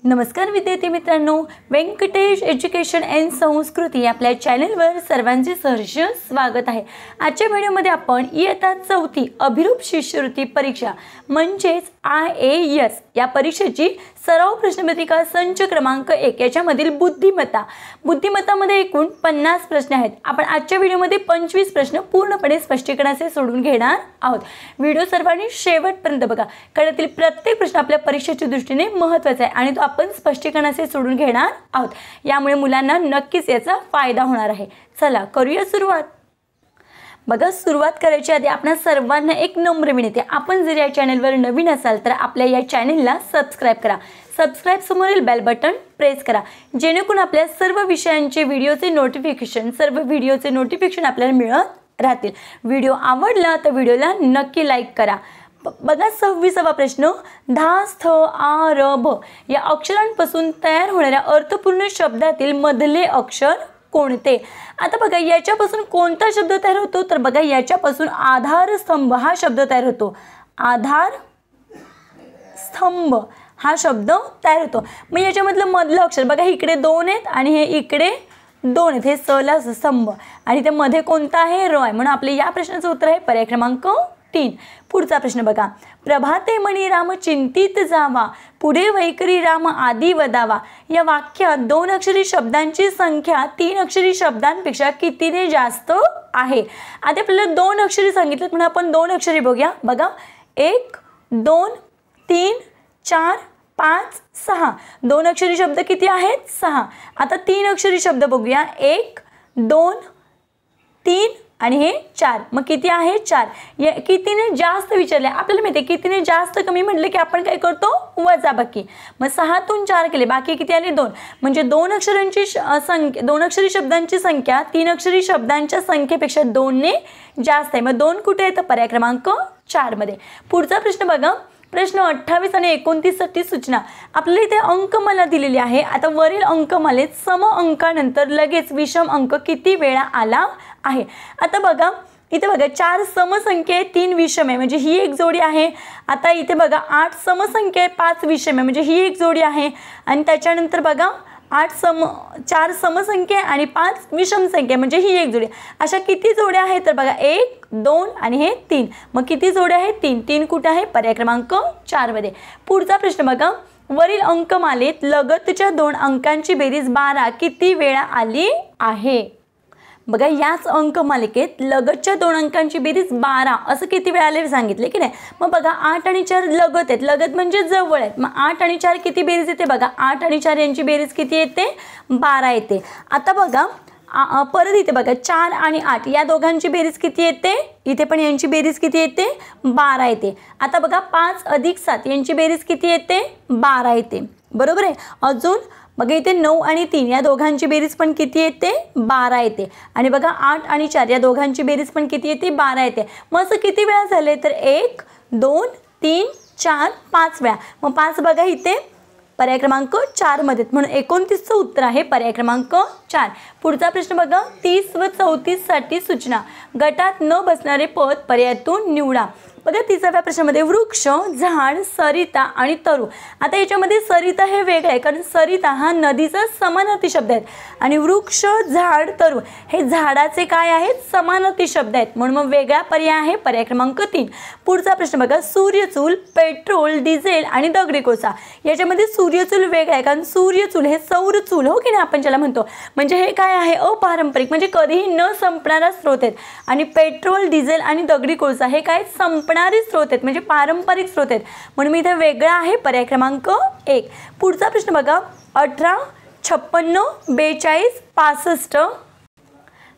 नमस्कार विद्यार्थी मित्रांनो, व्यंकटेश एज्युकेशन अँड संस्कृती आपल्या चॅनलवर सर्वांचे सहर्ष स्वागत आहे। आजच्या व्हिडिओमध्ये आपण इयत्ता 4थी अभिरूप शिष्यवृत्ती परीक्षा म्हणजेच IAS या परीक्षेची सराव प्रश्नपत्रिका संच क्रमांक 1 याच्यामधील बुद्धिमत्तामध्ये एकूण 50 प्रश्न आहेत। आपण आजच्या व्हिडिओमध्ये 25 प्रश्न पूर्णपणे स्पष्टीकरणाचे सोडून घेणार आहोत। व्हिडिओ सर्वांनी शेवटपर्यंत बघा, कारण यातील प्रत्येक प्रश्न आपल्या परीक्षेच्या दृष्टीने महत्त्वाचा आहे आणि तो आपण स्पष्टीकरणाचे सोडून घेणार आहोत। यामुळे मुलांना नक्कीच याचा फायदा होणार आहे। चला करूया सुरुवात। बघा, सुरुवात करायची आधी आपणा सर्वांना एक नम्र विनंती, आपण जर या चॅनलवर नवीन असाल तर आपल्या या चॅनलला सबस्क्राइब करा। सबस्क्राइब समोरील बेल बटन प्रेस करा, जेणेकरून आपल्या सर्व विषयांचे व्हिडिओचे नोटिफिकेशन आपल्याला मिळत राहतील। व्हिडिओ आवडला तर व्हिडिओला नक्की लाईक करा। बघा, 26वा प्रश्न, धा, स्थ, आ, र, भ या अक्षरांपासून तयार होणाऱ्या अर्थपूर्ण शब्दातील मधले अक्षर कोणते? आता बघा, याच्यापासून कोणता शब्द तयार होतो? तर बघा, याच्यापासून आधार स्तंभ हा शब्द तयार होतो। आधार स्तंभ हा शब्द तयार होतो। मग याच्यामधलं मधलं अक्षर बघा, इकडे 2 आहेत आणि हे इकडे 2 आहेत, हे सला स्तंभ आणि ते मध्ये कोणता आहे? र आहे। म्हणून आपले या प्रश्नाचं उत्तर आहे पर्याय क्रमांक 3। पुढचा प्रश्न बघा, प्रभाते मणी राम चिंतित जावा, पुढे वैखरी राम आदी वदावा या वाक्यात 2 अक्षरी शब्दांची संख्या 3 अक्षरी शब्दांपेक्षा कितीने जास्त आहे? आता आपल्याला 2 अक्षरी सांगितलं, म्हणून आपण 2 अक्षरी बघूया। बघा, 1 2 3 4 5 6 2 अक्षरी शब्द किती आहेत? 6। आता 3 अक्षरी शब्द बघूया, 1 2 3 आणि हे 4, मग किती आहे? 4। या कितीने जास्त विचारले आपल्याला माहिती आहे, कितीने जास्त कमी म्हटले की आपण काय करतो? वजाबाकी। मग 6तून 4 केले, बाकी किती आले? 2। म्हणजे 2 अक्षरांची संख्या, 2 अक्षरी शब्दांची संख्या 3 अक्षरी शब्दांच्या संख्येपेक्षा 2 ने जास्त आहे। मग 2 कुठे आहे? तर पर्याय क्रमांक 4 मध्ये। पुढचा प्रश्न बघा, प्रश्न 28 आणि 29 साठी सूचना। आपल्याला इथे अंकमाला दिलेली आहे। आता वरील अंकमालेत सम अंकानंतर लगेच विषम अंक किती वेळा आला आहे? आता बघा, इथे बघा 4 समसंख्या आहे, 3 विषम आहे, म्हणजे ही एक जोडी आहे। आता इथे बघा 8 समसंख्या आहे, 5 विषम आहे, म्हणजे ही एक जोडी आहे। आणि त्याच्यानंतर बघा 4 समसंख्या आणि 5 विषम संख्या, म्हणजे ही एक जोडी। अशा किती जोड्या आहेत? तर बघा 1 2 आणि हे 3, मग किती जोड्या आहेत? 3। 3 कुठे आहे? पर्याय क्रमांक 4 मध्ये। पुढचा प्रश्न बघा, वरील अंकमालेत लगतच्या 2 अंकांची बेरीज 12 किती वेळा आली आहे? बघा, याच अंकमालिकेत लगतच्या 2 अंकांची बेरीज 12 असं किती वेळा आले सांगितले की नाही? मग बघा 8 आणि 4 लगत आहेत, लगत म्हणजे जवळ आहेत। मग 8 आणि 4 किती बेरीज येते? बघा 8 आणि 4 यांची बेरीज किती येते? 12 येते। आता बघा परत इथे बघा 4 आणि 8 या दोघांची बेरीज किती येते? इथे पण यांची बेरीज किती येते? 12 येते। आता बघा 5 अधिक 7 यांची बेरीज किती येते? 12 येते, बरोबर आहे। अजून बघा इथे 9 आणि 3 या दोघांची बेरीज पण किती येते? 12 येते। आणि बघा 8 आणि 4 या दोघांची बेरीज पण किती येते? 12 येते। मग असं किती वेळा झाले? तर 1 2 3 4 5 वेळा। मग 5 बघा इथे पर्याय क्रमांक 4 मध्ये, म्हणून 29चं उत्तर आहे पर्याय क्रमांक 4। पुढचा प्रश्न बघा, 30 व 34 साठी सूचना। गटात न बसणारे पद पर्यायातून निवडा। बघा 30व्या प्रश्नामध्ये वृक्ष, झाड, सरिता आणि तरू। आता याच्यामध्ये सरिता हे वेगळं आहे, कारण सरिता हा नदीचा समानार्थी शब्द आहे आणि वृक्ष, झाड, तरू हे झाडाचे काय आहेत? समानार्थी शब्द आहेत, म्हणून मग वेगळा पर्याय आहे पर्याय क्रमांक 3। पुढचा प्रश्न बघा, सूर्यचूल, पेट्रोल, डिझेल आणि दगडी कोळसा। याच्यामध्ये सूर्यचूल वेगळं आहे, कारण सूर्यचूल हे सौर चूल हो की नाही आपण ज्याला म्हणतो, म्हणजे हे काय आहे? अपारंपरिक, म्हणजे कधीही न संपणारा स्रोत आहेत। आणि पेट्रोल, डिझेल आणि दगडी कोळसा हे काय? संपणारे स्रोत आहेत, म्हणजे पारंपरिक स्रोत आहेत, म्हणून मी इथे वेगळा आहे पर्याय क्रमांक 1। पुढचा प्रश्न बघा, 18 56 42 65।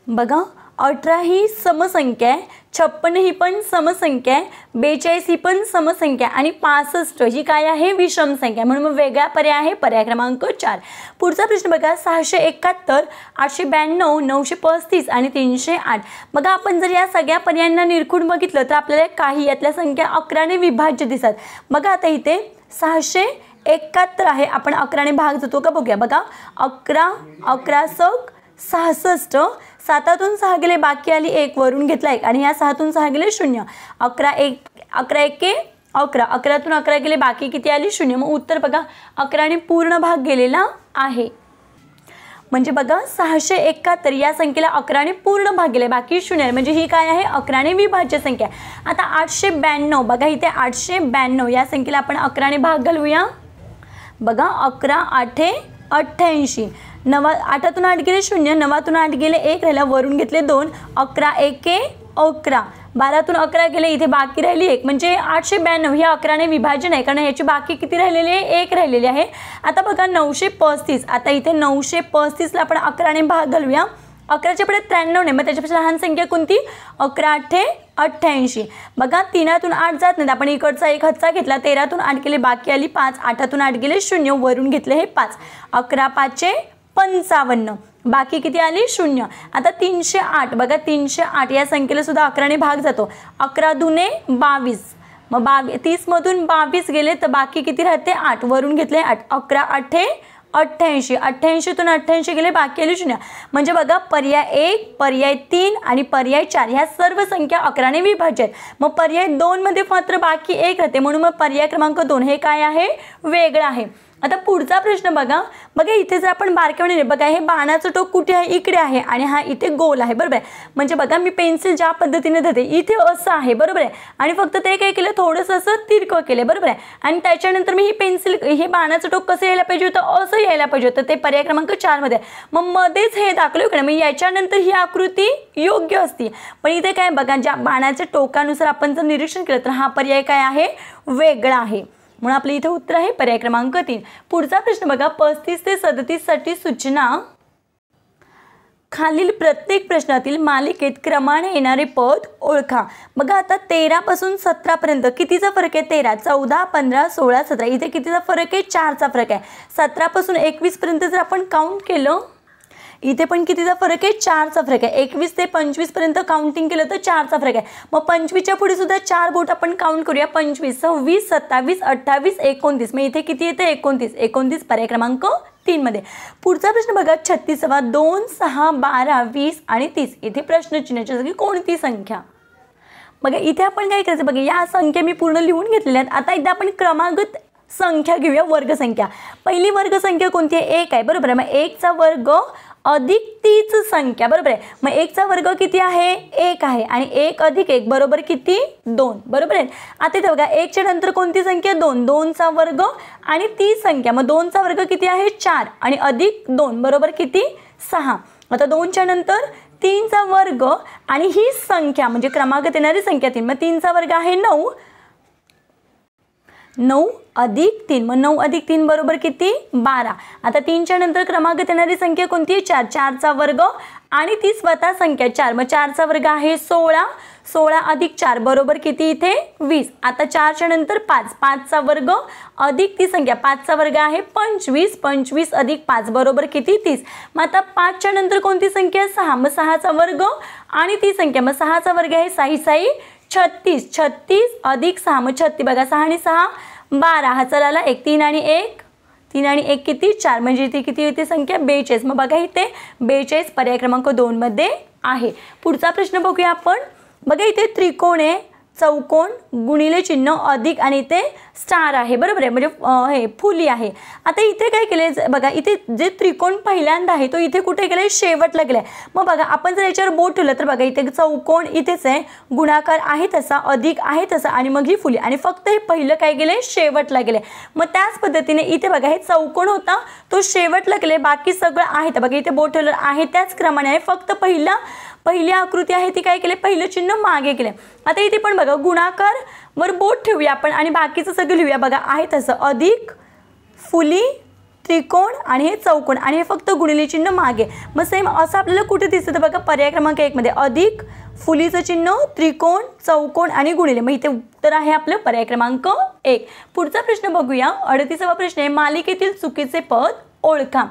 बघा 18 ही समसंख्या आहे, 56 ही पण समसंख्या आहे, 42 ही पण समसंख्या आणि 65 ही काय आहे? विषम संख्या, म्हणून मग वेगळा पर्याय आहे पर्याय क्रमांक 4। पुढचा प्रश्न बघा, 671 892 935 आणि 308। बघा आपण जर या सगळ्या पर्यायांना निरखून बघितलं तर आपल्याला काही यातल्या संख्या 11 ने विभाज्य दिसतात। बघा आता इथे 671 आहे, आपण 11 ने भाग जातो का बघूया। बघा 11 11 सक 66, 7तून 6 गेले, बाकी आली 1, वरून घेतला 1 आणि या 6तून 6 गेले 0। 11 1 11 1 11, 11तून 11 गेले, बाकी किती आली 0. मग उत्तर बघा 11ने पूर्ण भाग गेलेला आहे. म्हणजे बघा 671 या संख्येला 11ने पूर्ण भाग गेले, बाकी 0. म्हणजे ही काय आहे 11ने विभाज्य संख्या. आता 892 बघा इथे 892 या संख्येला आपण 11ने भाग घालूया. बघा 11 8 88, 9 8तून 8 गेले 0, 9तून 8 गेले 1 राहिला, वरून घेतले 2, 11 1 11, 12तून 11 गेले, इथे बाकी राहिली 1. म्हणजे 892 हे 11ने विभाजन आहे, कारण याची बाकी किती राहिलेली आहे 1 राहिलेली आहे. आता बघा 935, आता इथे 935ला आपण 11ने भाग घालूया. 11च्या पुढे 93 नाही, मग त्याच्यापेक्षा लहान संख्या कोणती 11 8 88. बघा 3तून 8 जात नाहीत, आपण इकडचा 1 हातचा घेतला, 13तून 8 गेले, बाकी आली 5, 8तून 8 गेले 0, वरून घेतले हे 5, 11 5 55, बाकी किती आली 0. आता 308 बघा 308 या संख्येला सुद्धा 11ने भाग जातो. 11 दुने 22, मग 30मधून 22 गेले तर बाकी किती राहते 8, वरून घेतले 8, 11 8 88, 88तून 88 गेले, बाकी आली 0. म्हणजे बघा पर्याय 1, पर्याय 3 आणि पर्याय 4 ह्या सर्व संख्या 11ने विभाज्य आहेत. मग पर्याय 2 मध्ये मात्र बाकी 1 राहते, म्हणून मग पर्याय क्रमांक 2 हे काय आहे वेगळं आहे. आता पुढचा प्रश्न बघा. बघा इथे जर आपण बारकाईने बघा हे बाणाचं टोक कुठे आहे इकडे आहे आणि हा इथे गोल आहे, बरोबर आहे. म्हणजे बघा मी पेन्सिल ज्या पद्धतीने धरते इथे असं आहे, बरोबर आहे, आणि फक्त ते काय केलं थोडंसं असं तिरकं केलं, बरोबर आहे. आणि त्याच्यानंतर मी ही पेन्सिल हे बाणाचं टोक कसं यायला पाहिजे होतं असं यायला पाहिजे होतं, ते पर्याय क्रमांक 4 मध्ये. मग मध्येच हे दाखवलं इकडे, मग याच्यानंतर ही आकृती योग्य असती. पण इथे काय बघा ज्या बाणाच्या टोकानुसार आपण जर निरीक्षण केलं तर हा पर्याय काय आहे वेगळा आहे, म्हणून आपले इथे उत्तर आहे पर्याय क्रमांक 3. पुढचा प्रश्न बघा 35 ते 37 साठी सूचना. खालील प्रत्येक प्रश्नातील मालिकेत क्रमाने येणारे पद ओळखा. बघा आता 13 पासून 17 पर्यंत कितीचा फरक आहे 13, 14 15 16 17, इथे कितीचा फरक आहे 4चा फरक आहे. 17 पासून 21 पर्यंत जर आपण काउंट केलं इथे पण कितीचा फरक आहे 4चा फरक आहे. 21 ते 25 पर्यंत काउंटिंग केलं तर 4चा फरक आहे. मग 25च्या पुढे सुद्धा 4 बोट आपण काउंट करूया, 25 26 27 28 29, मग इथे किती येते 29, 29 पर्याय क्रमांक 3 मध्ये. पुढचा प्रश्न बघा 36 2 6 12 20 आणि 30, इथे प्रश्नचिन्हाच्या जागी कोणती संख्या. बघा इथे आपण काय करायचं बघा या संख्या मी पूर्ण लिहून घेतलेल्या आहेत. आता एकदा आपण क्रमागत संख्या घेऊया, वर्गसंख्या. पहिली वर्गसंख्या कोणती आहे 1 आहे, बरोबर आहे. मग 1चा वर्ग अधिक तीच संख्या, बरोबर आहे. मग 1चा वर्ग किती आहे 1 आहे आणि 1 अधिक 1 बरोबर किती 2, बरोबर आहे. आता इथे बघा 1च्या नंतर कोणती संख्या 2, 2चा वर्ग आणि तीच संख्या, मग 2चा वर्ग किती आहे 4 आणि अधिक 2 बरोबर किती 6. आता 2च्या नंतर 3चा वर्ग आणि ही संख्या म्हणजे क्रमागत येणारी संख्या 3, मग 3चा वर्ग आहे 9, 9 अधिक 3, मग 9 अधिक 3 बरोबर किती 12. आता 3च्या नंतर क्रमागत येणारी संख्या कोणती आहे 4, 4चा वर्ग आणि ती स्वतः संख्या 4, मग 4चा वर्ग आहे 16, 16 अधिक 4 बरोबर किती इथे 20. आता 4च्या नंतर 5, 5चा वर्ग अधिक ती संख्या 5चा वर्ग आहे 25, 25 अधिक 5 बरोबर किती 30. मग आता 5च्या नंतर कोणती संख्या 6, मग 6चा वर्ग आणि ती संख्या, मग 6चा वर्ग आहे 6 6 36, 36 अधिक 6 मग 36, बघा 6 आणि 6 12, हा चला 1 3 आणि 1 3 आणि 1 किती 4, म्हणजे इथे किती येते संख्या 42. मग बघा इथे 42 पर्याय क्रमांक 2 मध्ये आहे. पुढचा प्रश्न बघूया आपण. बघा इथे त्रिकोण आहे, चौकोन गुणिले चिन्ह अधिक आणि इथे स्टार आहे, बरोबर आहे, म्हणजे हे फुली आहे. आता इथे काय केले बघा इथे जे त्रिकोण पहिल्यांदा आहे तो इथे कुठे गेलाय शेवटला गेलाय. मग बघा आपण जर याच्यावर बोट ठेवलं तर बघा इथे चौकोन इथेच आहे, गुणाकार आहे तसा, अधिक आहे तसा आणि मग ही फुली, आणि फक्त हे पहिलं काय गेले शेवटला गेले. मग त्याच पद्धतीने इथे बघा हे चौकोन होता तो शेवटला गेले, बाकी सगळं आहे तर बघा इथे बोट ठेवलं आहे त्याच क्रमाने आहे, फक्त पहिली आकृती आहे ती काय केले पहिलं चिन्ह मागे केले. आता इथे पण बघा गुणाकार वर बोट ठेवूया आपण आणि बाकीचं सगळं लिहूया, बघा आहे तसं, अधिक फुली त्रिकोण आणि हे चौकोन आणि हे फक्त गुणिले चिन्ह मागे. मग सेम असं आपल्याला कुठे दिसतं तर बघा पर्याय क्रमांक 1 मध्ये अधिक फुलीचं चिन्ह त्रिकोण चौकोन आणि गुणिले, मग इथे उत्तर आहे आपलं पर्याय क्रमांक 1. पुढचा प्रश्न बघूया 38वा प्रश्न आहे मालिकेतील चुकीचे पद ओळखा.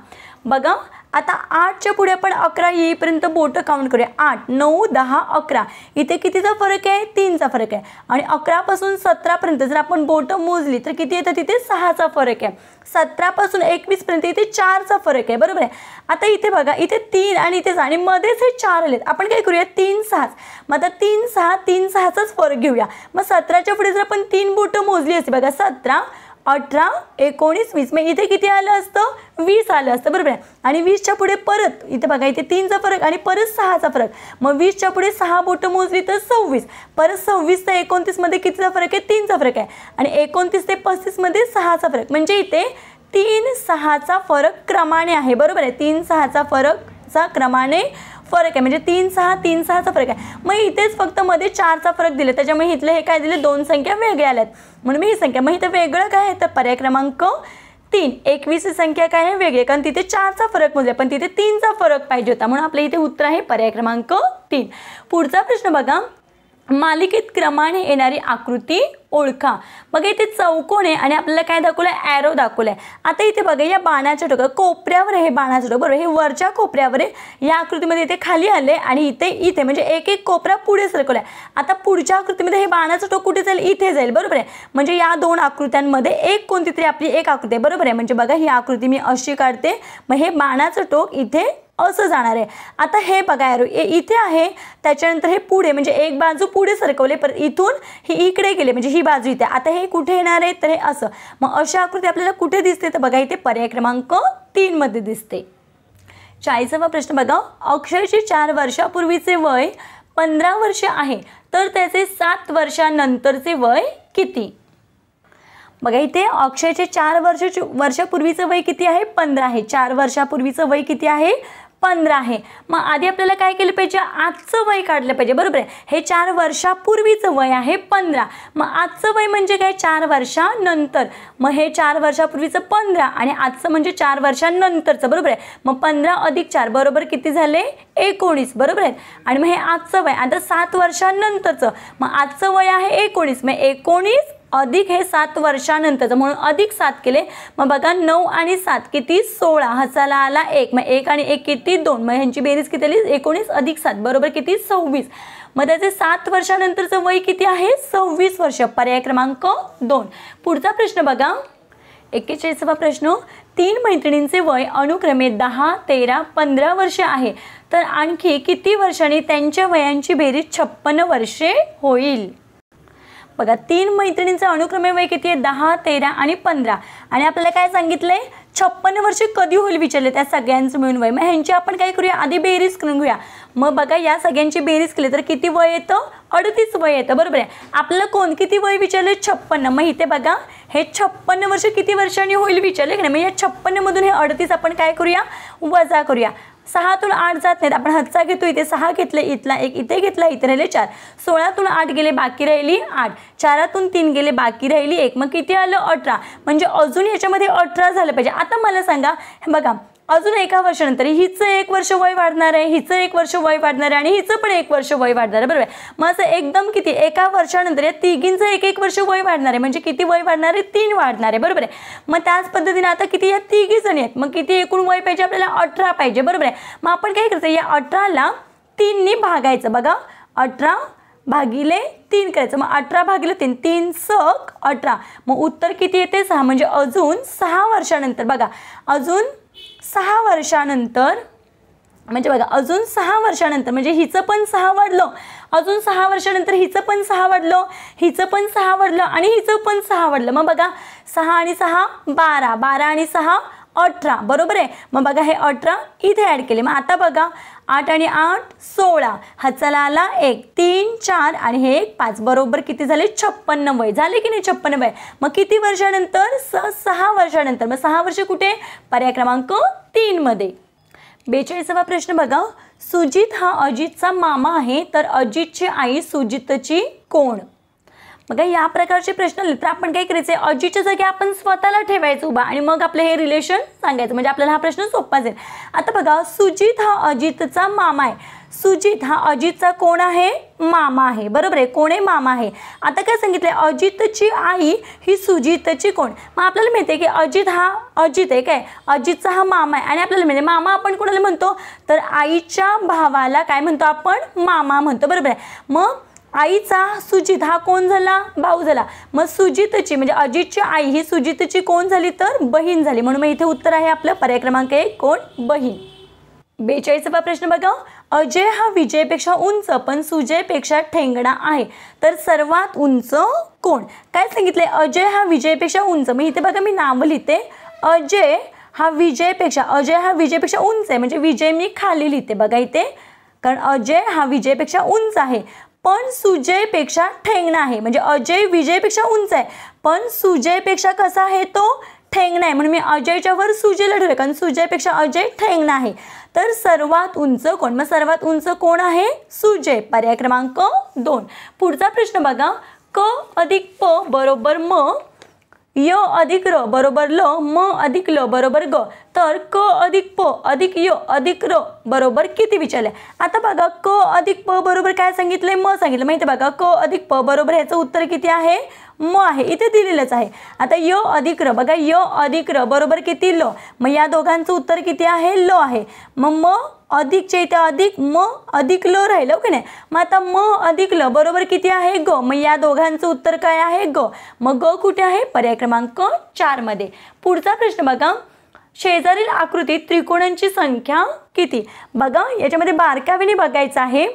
बघा आता 8च्या पुढे आपण 11 येईपर्यंत बोटं काउंट करूया. 8, 9, 10, 11. इथे कितीचा फरक आहे? 3चा फरक आहे. आणि 11 पासून 17 पर्यंत जर आपण बोटं मोजली तर किती येतं? तिथे 6चा फरक आहे. 17 पासून 21 पर्यंत इथे 4चा फरक आहे. बरोबर आहे. आता इथे बघा, इथे 3 आणि इथे आणि मध्येच हे 4 आलेत. आपण काय करूया? 3, 6. मग आता 3, 6, 3, 6चाच फरक घेऊया. मग 17च्या पुढे जर आपण 3 बोटं मोजली असती बघा, 17, 18, 19, 20. मग इथे किती आलं असतं? 20 आलं असतं. बरोबर आहे. आणि 20च्या पुढे परत इथे बघा, इथे 3चा फरक आणि परत 6चा फरक. मग 20च्या पुढे 6 बोटं मोजली तर 26. परत 26 ते 29 मध्ये कितीचा फरक आहे? 3चा फरक आहे. आणि 29 ते 35 मध्ये 6चा फरक. म्हणजे इथे 3, 6चा फरक क्रमाने आहे. बरोबर आहे. 3, 6चा फरकचा क्रमाने फरक आहे. म्हणजे 3, 6, 3, 6चा फरक आहे. मग इथेच फक्त मध्ये 4चा फरक दिले, त्याच्यामुळे इथले हे काय दिले? 2 संख्या वेगळ्या आल्यात म्हणून मी ही संख्या. मग इथं वेगळं काय आहे? तर पर्याय क्रमांक 3. 21 ही संख्या काय आहे? वेगळी, कारण तिथे 4चा फरक मोजला पण तिथे 3चा फरक पाहिजे होता, म्हणून आपल्या इथे उत्तर आहे पर्याय क्रमांक 3. पुढचा प्रश्न बघा, मालिकेत क्रमाने येणारी आकृती ओळखा. बघा इथे चौकोन आहे आणि आपल्याला काय दाखवलं आहे? ॲरो दाखवलं आहे. आता इथे बघा, या बाणाच्या टोकावर कोपऱ्यावर हे बाणाचं टोक, बरोबर, हे वरच्या कोपऱ्यावर आहे. या आकृतीमध्ये इथे खाली आले आणि इथे म्हणजे एक एक कोपरा पुढे सरकवला आहे. आता पुढच्या आकृतीमध्ये हे बाणाचं टोक कुठे जाईल? इथे जाईल. बरोबर आहे. म्हणजे या 2 आकृत्यांमध्ये एक कोणती तरी आपली एक आकृती आहे. बरोबर आहे. म्हणजे बघा, ही आकृती मी अशी काढते, मग हे बाणाचं टोक इथे असं जाणार आहे. आता हे बघा, ॲरो इथे आहे, त्याच्यानंतर हे पुढे म्हणजे एक बाजू पुढे सरकवले, पर इथून ही इकडे गेले म्हणजे ही बाजू इथे. आता हे कुठे येणार आहे? तर हे असं. मग अशा आकृती आपल्याला कुठे दिसते? तर बघा, इथे पर्याय क्रमांक 3 मध्ये दिसते. 40वा प्रश्न बघा, अक्षयचे 4 वर्षापूर्वीचे वय 15 वर्ष आहे, तर त्याचे 7 वर्षानंतरचे वय किती? बघा, इथे अक्षयचे 4 वर्षापूर्वीचं वय किती आहे? 15 आहे. 4 वर्षापूर्वीचं वय किती आहे? 15 आहे. मग आधी आपल्याला काय केलं पाहिजे? आजचं वय काढलं पाहिजे. बरोबर आहे. हे 4 वर्षापूर्वीचं वय आहे 15. मग आजचं वय म्हणजे काय? 4 वर्षानंतर. मग हे 4 वर्षापूर्वीचं 15 आणि आजचं म्हणजे 4 वर्षानंतरचं. बरोबर आहे. मग 15 अधिक 4 बरोबर किती झाले? 19. बरोबर आहे. आणि मग हे आजचं वय. आता 7 वर्षानंतरचं. मग आजचं वय आहे 19. मग 19 अधिक हे 7 वर्षानंतरचं, म्हणून अधिक 7 केले. मग बघा, 9 आणि 7 किती? 16. हसाला आला 1. मग 1 आणि 1 किती? 2. मग ह्यांची बेरीज किती आली? 19 अधिक 7 बरोबर किती? 26. मग त्याचे 7 वर्षानंतरचं वय किती आहे? 26 वर्ष. पर्याय क्रमांक 2. पुढचा प्रश्न बघा, 41वा प्रश्न, 3 मैत्रिणींचे वय अनुक्रमे 10, 13, 15 वर्षे आहे, तर आणखी किती वर्षांनी त्यांच्या वयांची बेरीज 56 वर्षे होईल? बघा, 3 मैत्रिणींचं अनुक्रमे वय किती आहे? 10, 13 आणि 15. आणि आपल्याला काय सांगितलंय? 56 वर्षे कधी होईल विचारले, त्या सगळ्यांचं मिळून वय. मग ह्यांची आपण काय करूया? आधी बेरीज करून घेऊया. मग बघा, या सगळ्यांची बेरीज केली तर किती वय येतं? 38 वय येतं. बरोबर आहे. आपल्याला किती वय विचारले? 56. मग इथे बघा, हे 56 वर्ष किती वर्षांनी होईल विचारले की नाही. मग या 56 मधून हे 38 आपण काय करूया? वजा करूया. 6तून 8 जात नाहीत, आपण हातचा घेतो, इथे 6 घेतले, इथला 1 इथे घेतला, इथे राहिले 4. 16तून 8 गेले, बाकी राहिली 8. 4तून 3 गेले, बाकी राहिली 1. मग किती आलं? 18. म्हणजे अजून याच्यामध्ये 18 झालं पाहिजे. आता मला सांगा, बघा, अजून एका वर्षानंतर हिचं 1 वर्ष वय वाढणार आहे, हिचं 1 वर्ष वय वाढणार आहे आणि हिचं पण 1 वर्ष वय वाढणार आहे. बरोबर आहे. मग असं एकदम किती? एका वर्षानंतर या तिघींचं 1 वर्ष वय वाढणार आहे. म्हणजे किती वय वाढणार आहे? 3 वाढणार आहे. बरोबर आहे. मग त्याच पद्धतीने आता किती? या तिघी जणी आहेत. मग किती एकूण वय पाहिजे? आपल्याला 18 पाहिजे. बरोबर आहे. मग आपण काय करायचं? या 18ला 3 ने भागायचं. बघा, 18 भागिले 3 करायचं. मग 18 भागिले 3, 3 सक 18. मग उत्तर किती येते? 6. म्हणजे अजून 6 वर्षानंतर. बघा, अजून 6 वर्षानंतर म्हणजे बघा, अजून 6 वर्षानंतर म्हणजे हिचं पण 6 वाढलं, अजून 6 वर्षानंतर हिचं पण 6 वाढलं, हिचं पण 6 वाढलं आणि हिचं पण 6 वाढलं. मग बघा, 6 आणि 6 12, 12 आणि 6 18. बरोबर आहे. मग बघा, हे 18 इथे ॲड केले. मग आता बघा, 8 आणि 8 16. हातचाला आला 1, 3, 4 आणि हे 5 बरोबर किती झाले? 56 वय झाले की नाही? 56 वय. मग किती वर्षानंतर? 6 वर्षानंतर. मग 6 वर्ष कुठे? पर्याय क्रमांक 3 मध्ये. 42वा प्रश्न बघा, सुजित हा अजितचा मामा आहे, तर अजितची आई सुजितची कोण? बघा या प्रकारचे प्रश्न आले तर आपण काय करायचे, अजितच्या जागी आपण स्वतःला ठेवायचं उभा आणि मग आपलं हे रिलेशन सांगायचं, म्हणजे आपल्याला हा प्रश्न सोपा जाईल. आता बघा सुजित हा अजितचा मामा आहे. सुजित हा अजितचा कोण आहे, मामा आहे. बरोबर आहे, कोण आहे, मामा आहे. आता काय सांगितलंय, अजितची आई ही सुजितची कोण. मग आपल्याला माहिती आहे की अजित आहे काय, अजितचा हा मामा आहे आणि आपल्याला माहिती आहे मामा आपण कोणाला म्हणतो, तर आईच्या भावाला काय म्हणतो आपण, मामा म्हणतो. बरोबर आहे. मग आईचा सुजित हा कोण झाला, भाऊ झाला. मग सुजितची म्हणजे अजितची आई ही सुजितची कोण झाली, तर बहीण झाली. म्हणून मग इथे उत्तर आहे आपलं पर्याय क्रमांक 1 कोण, बहीण. 42वा प्रश्न बघा, अजय हा विजयपेक्षा उंच पण सुजयपेक्षा ठेंगणा आहे, तर सर्वात उंच कोण. काय सांगितलंय, अजय हा विजयपेक्षा उंच. मग इथे बघा मी नाव लिहिते, अजय हा विजयपेक्षा उंच आहे, म्हणजे विजय मी खाली लिहिते बघा इथे, कारण अजय हा विजयपेक्षा उंच आहे पण सुजयपेक्षा ठेंगणा आहे. म्हणजे अजय विजयपेक्षा उंच आहे पण सुजयपेक्षा कसा आहे, तो ठेंगणा आहे. म्हणून मी अजयच्या वर सुजयला ठेवलं, कारण सुजयपेक्षा अजय ठेंगणा आहे. तर सर्वात उंच कोण, मग सर्वात उंच कोण आहे, सुजय. पर्याय क्रमांक 2. पुढचा प्रश्न बघा, क अधिक प बरोबर म, य अधिक र बरोबर ल, म अधिक ल बरोबर ग, तर क अधिक प अधिक य अधिक र बरोबर किती विचारले. आता बघा क अधिक प बरोबर काय सांगितलंय, म सांगितलं. माहिती बघा क अधिक प बरोबर ह्याचं उत्तर किती आहे, म आहे, इथे दिलेलंच आहे. आता य अधिक र बघा, य अधिक र बरोबर किती, ल. मग या दोघांचं उत्तर किती आहे, ल आहे. मग म अधिकच्या इथे अधिक, म अधिक ल राहिलं की नाही. मग आता म अधिक ल बरोबर किती आहे, ग. मग या दोघांचं उत्तर काय आहे, ग. मग ग कुठे आहे, पर्याय क्रमांक 4 मध्ये. पुढचा प्रश्न बघा, शेजारील आकृतीत त्रिकोणांची संख्या किती. बघा याच्यामध्ये बारकाईने बघायचं आहे.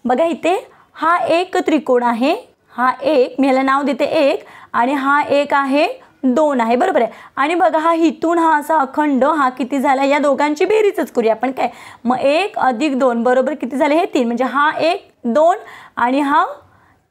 बघा इथे हा एक त्रिकोण आहे, हा एक, मी ह्याला नाव देते 1, आणि हा एक आहे 2 आहे. बरोबर आहे. आणि बघा हा इथून हा असा अखंड हा किती झाला, या दोघांची बेरीजच करूया आपण काय. मग 1 अधिक 2 बरोबर किती झाले, हे 3, म्हणजे हा 1 2 आणि हा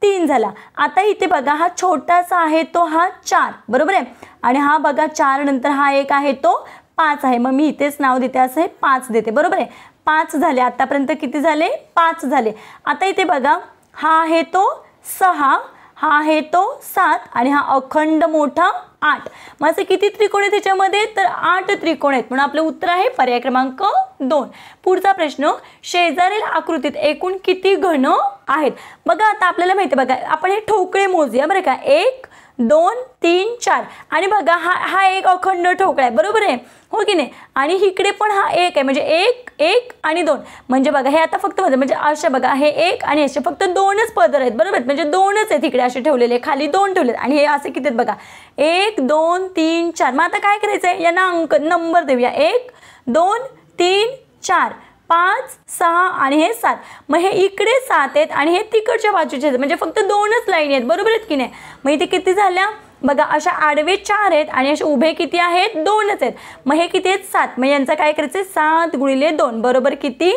3 झाला. आता इथे बघा हा छोटासा आहे तो हा 4 बरोबर आहे, आणि हा बघा 4 नंतर हा एक आहे तो 5 आहे. मग मी इथेच नाव देते, असं हे 5 देते. बरोबर आहे, 5 झाले. आतापर्यंत किती झाले, 5 झाले. आता इथे बघा हा आहे तो 6, हा आहे तो 7 आणि हा अखंड मोठा 8. मग असे किती त्रिकोण आहे त्याच्यामध्ये, तर 8 त्रिकोण आहेत. म्हणून आपलं उत्तर आहे पर्याय क्रमांक 2. पुढचा प्रश्न, शेजारील आकृतीत एकूण किती घन आहेत. बघा आता आपल्याला माहिती आहे, बघा आपण हे ठोकळे मोजूया बरं का. 1 2 3 4 आणि बघा हा एक अखंड ठोकळा आहे. बरोबर आहे, हो की नाही. आणि इकडे पण हा 1 आहे, म्हणजे 1 1 आणि 2, म्हणजे बघा हे आता फक्त म्हणजे अशा बघा हे 1 आणि असे फक्त 2च पदर आहेत. बरोबर, म्हणजे 2च आहेत इकडे असे ठेवलेले, खाली 2 ठेवलेत आणि हे असे किती आहेत बघा, 1 2 3 4. मग आता काय करायचं आहे, यांना नंबर देऊया. 1 2 3 4 5 6 आणि हे 7. मग हे इकडे 7 आहेत आणि हे तिकडच्या बाजूचे आहेत, म्हणजे फक्त 2च लाईन आहेत. बरोबर आहेत की नाही. मग इथे किती झाल्या बघा, अशा आडवे 4 आहेत आणि असे उभे किती आहेत, 2च आहेत. मग हे किती आहेत, 7. मग यांचं काय करायचं, 7 गुणिले 2 बरोबर किती,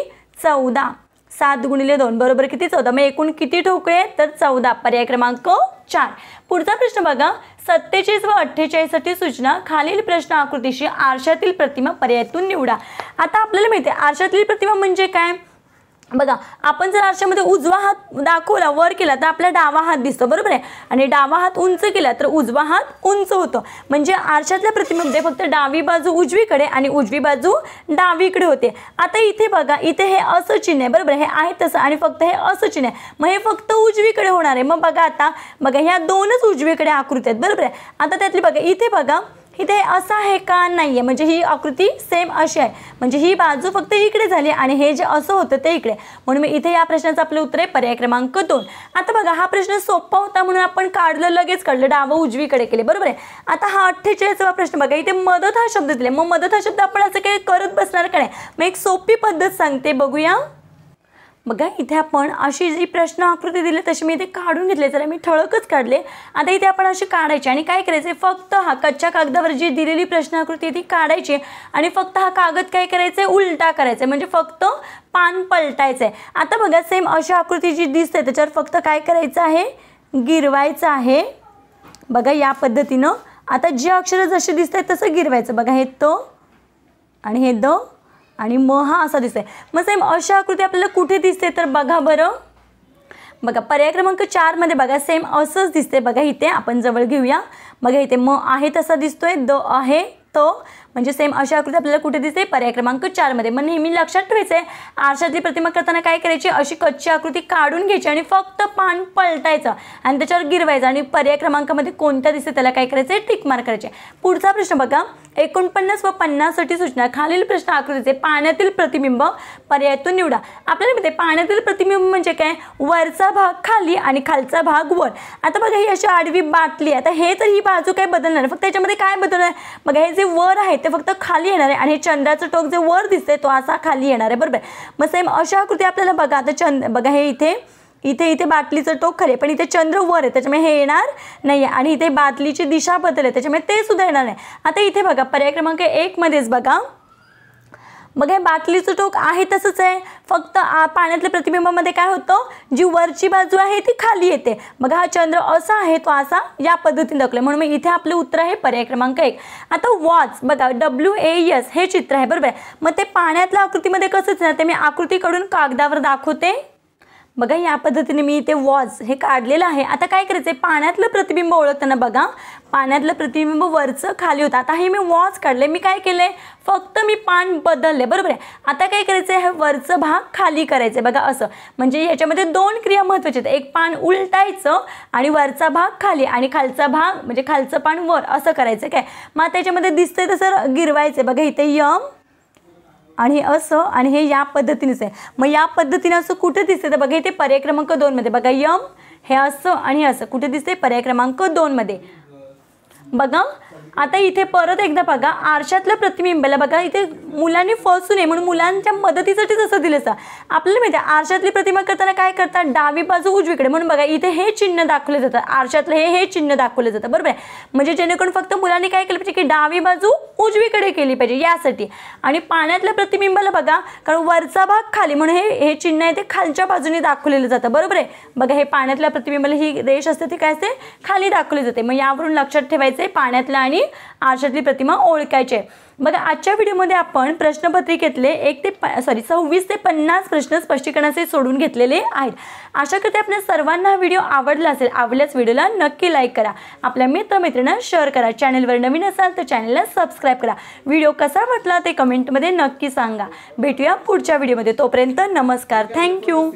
14. 7 गुणिले 2 बरोबर किती, 14. मग एकूण किती ठोकळे आहेत, तर 14. पर्याय क्रमांक 4. पुढचा प्रश्न बघा, 47 व 48 साठी सूचना, खालील प्रश्न आकृतीशी आरशातील प्रतिमा पर्यायातून निवडा. आता आपल्याला माहिती आहे आरशातील प्रतिमा म्हणजे काय. बघा आपण जर आरशामध्ये उजवा हात दाखवला वर केला तर आपला डावा हात दिसतो. बरोबर आहे, आणि डावा हात उंच केला तर उजवा हात उंच होतो. म्हणजे आरशातल्या प्रतिमेमध्ये फक्त डावी बाजू उजवीकडे आणि उजवी बाजू डावीकडे होते. आता इथे बघा, इथे हे असं चिन्ह आहे. बरोबर, हे आहे तसं आणि फक्त हे असं चिन्ह आहे. मग हे फक्त उजवीकडे होणार आहे. मग बघा आता बघा ह्या 2च उजवीकडे आकृती आहेत. बरोबर आहे. आता त्यातली बघा इथे बघा, इथे असं आहे का, नाही आहे. म्हणजे ही आकृती सेम अशी आहे, म्हणजे ही बाजू फक्त इकडे झाली आणि हे जे असं होतं ते इकडे. म्हणून मी इथे या प्रश्नाचं आपलं उत्तर आहे पर्याय क्रमांक 2. आता बघा हा प्रश्न सोपा होता म्हणून आपण काढलं, लगेच काढलं, डावं उजवीकडे केले. बरोबर आहे. आता हा 48वा प्रश्न बघा, इथे मदत हा शब्द दिले. मग मदत हा शब्द आपण असं काही करत बसणार का नाही. मग एक सोपी पद्धत सांगते, बघूया. बघा इथे आपण अशी जी प्रश्न आकृती दिली तशी मी इथे काढून घेतले, जरा मी ठळकच काढले. आता इथे आपण अशी काढायची आणि काय करायचे, फक्त हा कच्च्या कागदावर जी दिलेली प्रश्न आकृती ती काढायची आणि फक्त हा कागद काय करायचं, उलटा करायचा, म्हणजे फक्त पान पलटायचं आहे. आता बघा सेम अशी आकृती जी दिसते त्याच्यावर फक्त काय करायचं आहे, गिरवायचं आहे. बघा या पद्धतीनं आता जी अक्षरं जशी दिसत आहेत तसं गिरवायचं. बघा हे त आणि हे द आणि म हा असा दिसतोय. मग सेम अशा आकृती आपल्याला कुठे दिसते तर बघा बरं. बघा पर्याय क्रमांक 4 मध्ये बघा सेम असंच दिसते बघा. इथे आपण जवळ घेऊया. बघा इथे म आहे तसा दिसतोय, द आहे तो, म्हणजे सेम अशी आकृती आपल्याला कुठे दिसते पर्याय क्रमांक 4 मध्ये. मग नेहमी लक्षात ठेवायचं आहे आरशातली प्रतिमा करताना काय करायची, अशी कच्ची आकृती काढून घ्यायची आणि फक्त पान पलटायचं आणि त्याच्यावर गिरवायचं आणि पर्याय क्रमांकामध्ये कोणत्या दिसते त्याला काय करायचं टिक मार्क करायचे. पुढचा प्रश्न बघा 49 व 50 साठी सूचना. खालील प्रश्न आकृतीचे पाण्यातील प्रतिबिंब पर्यायातून निवडा. आपल्याला माहिती आहे पाण्यातील प्रतिबिंब म्हणजे काय, वरचा भाग खाली आणि खालचा भाग वर. आता बघा ही अशी आडवी बाटली, आता हे तर ही बाजू काय बदलणार, फक्त त्याच्यामध्ये काय बदलणार, बघा हे जे वर आहे ते फक्त खाली येणार आहे आणि चंद्राचं टोक जे वर दिसते तो असा खाली येणार आहे, बरोबर. मग सेम अशा आकृती आपल्याला बघा. आता बघा हे इथे बाटलीचं टोक खाली पण इथे चंद्र वर आहे त्याच्यामुळे हे येणार नाही आणि इथे बाटलीची दिशा बदल आहे त्याच्यामुळे ते सुद्धा येणार नाही. आता इथे बघा पर्याय क्रमांक 1 मध्येच बघा हे बाटलीचं टोक आहे तसंच आहे, फक्त पाण्यातल्या प्रतिबिंबामध्ये काय होतं, जी वरची बाजू आहे ती खाली येते. बघा हा चंद्र असा आहे तो असा या पद्धतीने दाखवलं, म्हणून मग इथे आपलं उत्तर आहे पर्याय क्रमांक 1. आता वॉच बघा WAS हे चित्र आहे, बरोबर आहे. मग ते पाण्यातल्या आकृतीमध्ये कसंच ना ते मी आकृती काढून कागदावर दाखवते. बघा या पद्धतीने मी इथे वॉच हे काढलेलं आहे. आता काय करायचं आहे, पाण्यातलं प्रतिबिंब ओळखताना बघा पाण्यातलं प्रतिबिंब वरचं खाली होतं. आता हे मी वॉच काढले, मी काय केलंय फक्त मी पान बदलले, बरोबर आहे. आता काय करायचं आहे, वरचं भाग खाली करायचं आहे बघा असं. म्हणजे याच्यामध्ये 2 क्रिया महत्त्वाच्या आहेत, एक पान उलटायचं आणि वरचा भाग खाली आणि खालचा भाग म्हणजे खालचं पान वर असं करायचं काय. मग त्याच्यामध्ये दिसतंय तसं गिरवायचं बघा इथे यम आणि असं आणि हे या पद्धतीनेच आहे. मग या पद्धतीने असं कुठे दिसते तर बघा इथे पर्याय क्रमांक 2 मध्ये बघा यम हे असं आणि असं कुठे दिसते पर्याय क्रमांक 2 मध्ये बघा. आता इथे परत एकदा बघा आरशातल्या प्रतिबिंबाला बघा इथे मुलांनी फसू नये म्हणून मुलांच्या मदतीसाठी जसं दिलं असतं. आपल्याला माहिती आहे आरशातली प्रतिमा करताना काय करतात, डावी बाजू उजवीकडे, म्हणून बघा इथे हे चिन्ह दाखवलं जातं आरशातलं हे चिन्ह दाखवलं जातं, बरोबर आहे. म्हणजे जेणेकरून फक्त मुलांनी काय केलं पाहिजे की डावी बाजू उजवीकडे केली पाहिजे यासाठी. आणि पाण्यातल्या प्रतिबिंबाला बघा कारण वरचा भाग खाली म्हणून हे चिन्ह आहे ते खालच्या बाजूने दाखवलेलं जातं, बरोबर आहे. बघा हे पाण्यातल्या प्रतिबिंबाला ही रेष असते ती काय असते खाली दाखवली जाते. मग यावरून लक्षात ठेवायचं आहे पाण्यातला आणि आरशातली प्रतिमा ओळखायची. बघा आजच्या व्हिडिओमध्ये आपण प्रश्नपत्रिकेतले 26 ते 50 प्रश्न स्पष्टीकरणाचे सोडून घेतलेले आहेत. आशा करते आपल्या सर्वांना व्हिडिओ आवडला असेल. आवडल्यास व्हिडिओला नक्की लाईक करा, आपल्या मित्रमैत्रिणींना शेअर करा, चॅनलवर नवीन असाल तर चॅनलला सबस्क्राईब करा. व्हिडिओ कसा वाटला ते कमेंटमध्ये नक्की सांगा. भेटूया पुढच्या व्हिडिओमध्ये, तोपर्यंत नमस्कार, थँक्यू.